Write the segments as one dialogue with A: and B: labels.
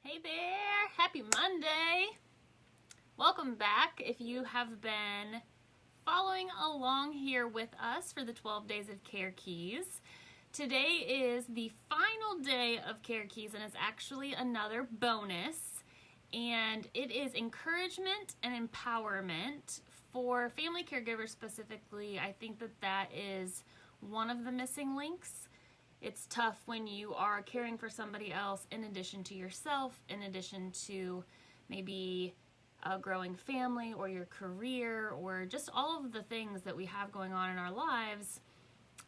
A: Hey there! Happy Monday! Welcome back if you have been following along here with us for the 12 days of CAREkeys. Today is the final day of CAREkeys and it's actually another bonus, and it is encouragement and empowerment for family caregivers specifically. I think that is one of the missing links. It's tough when you are caring for somebody else in addition to yourself, in addition to maybe a growing family or your career or just all of the things that we have going on in our lives.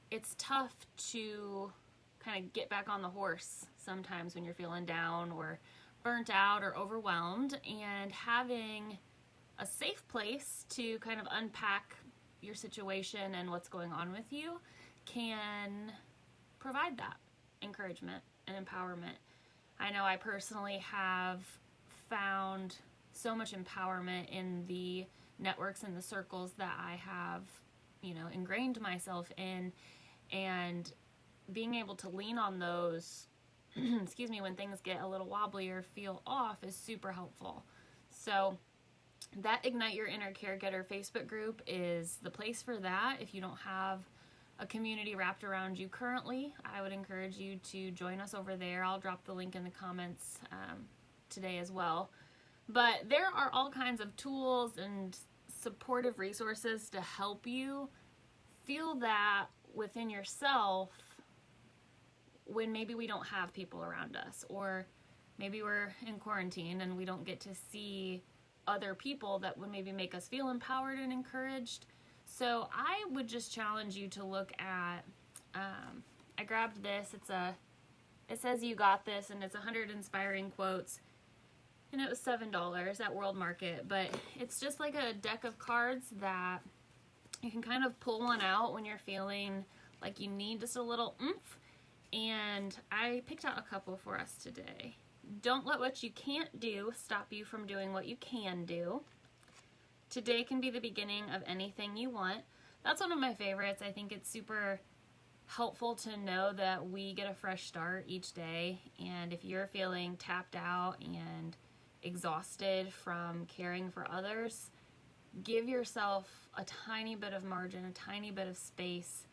A: It's tough to kind of get back on the horse sometimes when you're feeling down or burnt out or overwhelmed, and having a safe place to kind of unpack your situation and what's going on with you can provide that encouragement and empowerment. I know I personally have found so much empowerment in the networks and the circles that I have, ingrained myself in, and being able to lean on those, excuse me, when things get a little wobbly or feel off is super helpful. So that Ignite Your Inner Caregiver Facebook group is the place for that. If you don't have a community wrapped around you currently, I would encourage you to join us over there. I'll drop the link in the comments today as well. But there are all kinds of tools and supportive resources to help you feel that within yourself when maybe we don't have people around us, or maybe we're in quarantine and we don't get to see other people that would maybe make us feel empowered and encouraged. So I would just challenge you to look at, I grabbed this, it says "You got this," and it's 100 inspiring quotes, and it was $7 at World Market, but it's just like a deck of cards that you can kind of pull one out when you're feeling like you need just a little oomph, and I picked out a couple for us today. Don't let what you can't do stop you from doing what you can do. Today can be the beginning of anything you want. That's one of my favorites. I think it's super helpful to know that we get a fresh start each day. And if you're feeling tapped out and exhausted from caring for others, give yourself a tiny bit of margin, a tiny bit of space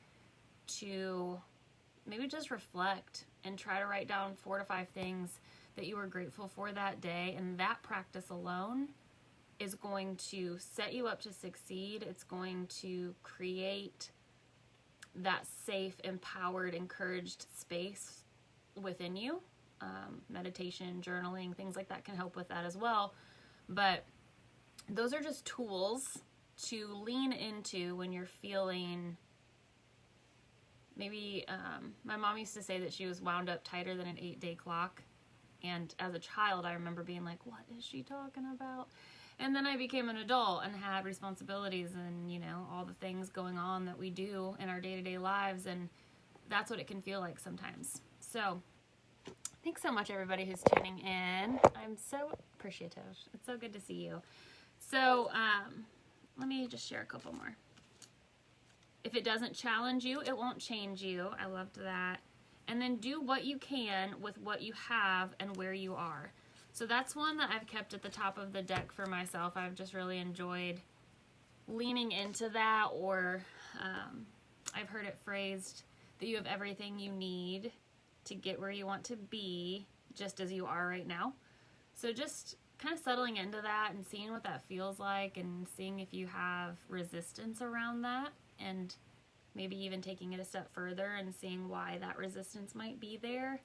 A: to maybe just reflect and try to write down 4 to 5 things that you were grateful for that day. And that practice alone is going to set you up to succeed. It's going to create that safe, empowered, encouraged space within you. Meditation, journaling, things like that can help with that as well. But those are just tools to lean into when you're feeling maybe, my mom used to say that she was wound up tighter than an 8-day clock. And as a child, I remember being like, what is she talking about? And then I became an adult and had responsibilities and, all the things going on that we do in our day-to-day lives, and that's what it can feel like sometimes. So, thanks so much, everybody who's tuning in. I'm so appreciative. It's so good to see you. So, let me just share a couple more. If it doesn't challenge you, it won't change you. I loved that. And then do what you can with what you have and where you are. So that's one that I've kept at the top of the deck for myself. I've just really enjoyed leaning into that, or I've heard it phrased that you have everything you need to get where you want to be just as you are right now. So just kind of settling into that and seeing what that feels like, and seeing if you have resistance around that, and maybe even taking it a step further and seeing why that resistance might be there.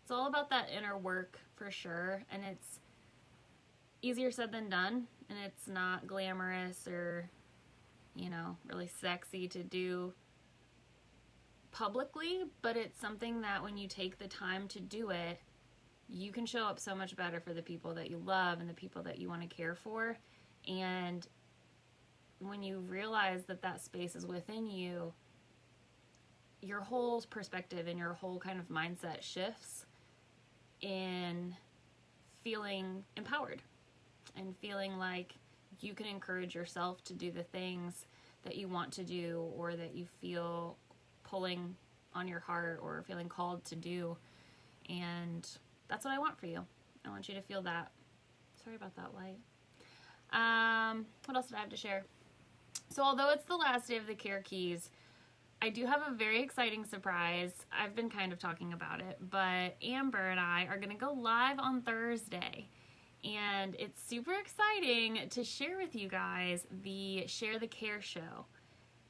A: It's all about that inner work for sure, and it's easier said than done, and it's not glamorous or, really sexy to do publicly, but it's something that when you take the time to do it, you can show up so much better for the people that you love and the people that you want to care for. And when you realize that that space is within you, your whole perspective and your whole kind of mindset shifts in feeling empowered and feeling like you can encourage yourself to do the things that you want to do, or that you feel pulling on your heart or feeling called to do. And that's what I want for you. I want you to feel that. Sorry about that light. What else did I have to share? So although it's the last day of the CAREkeys, I do have a very exciting surprise. I've been kind of talking about it, but Amber and I are going to go live on Thursday. And it's super exciting to share with you guys the Share the Care show.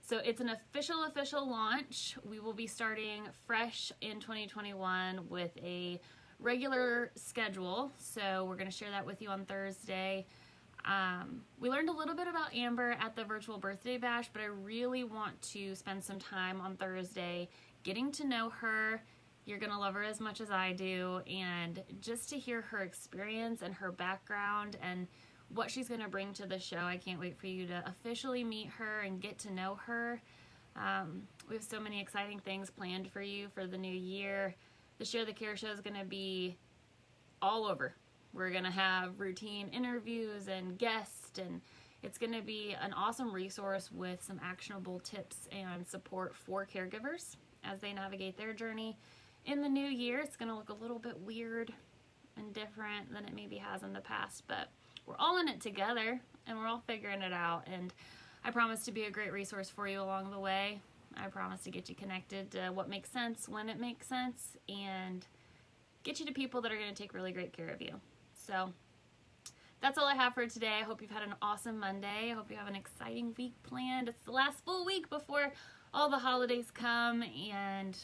A: So it's an official launch. We will be starting fresh in 2021 with a regular schedule. So we're going to share that with you on Thursday. We learned a little bit about Amber at the virtual birthday bash, but I really want to spend some time on Thursday getting to know her. You're going to love her as much as I do, and just to hear her experience and her background and what she's going to bring to the show. I can't wait for you to officially meet her and get to know her. We have so many exciting things planned for you for the new year. The Share the Care show is going to be all over. We're going to have routine interviews and guests, and it's going to be an awesome resource with some actionable tips and support for caregivers as they navigate their journey. In the new year, it's going to look a little bit weird and different than it maybe has in the past, but we're all in it together and we're all figuring it out, and I promise to be a great resource for you along the way. I promise to get you connected to what makes sense when it makes sense and get you to people that are going to take really great care of you. So that's all I have for today. I hope you've had an awesome Monday. I hope you have an exciting week planned. It's the last full week before all the holidays come, and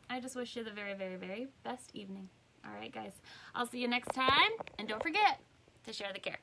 A: I just wish you the very, very, very best evening. All right, guys. I'll see you next time, and don't forget to share the care.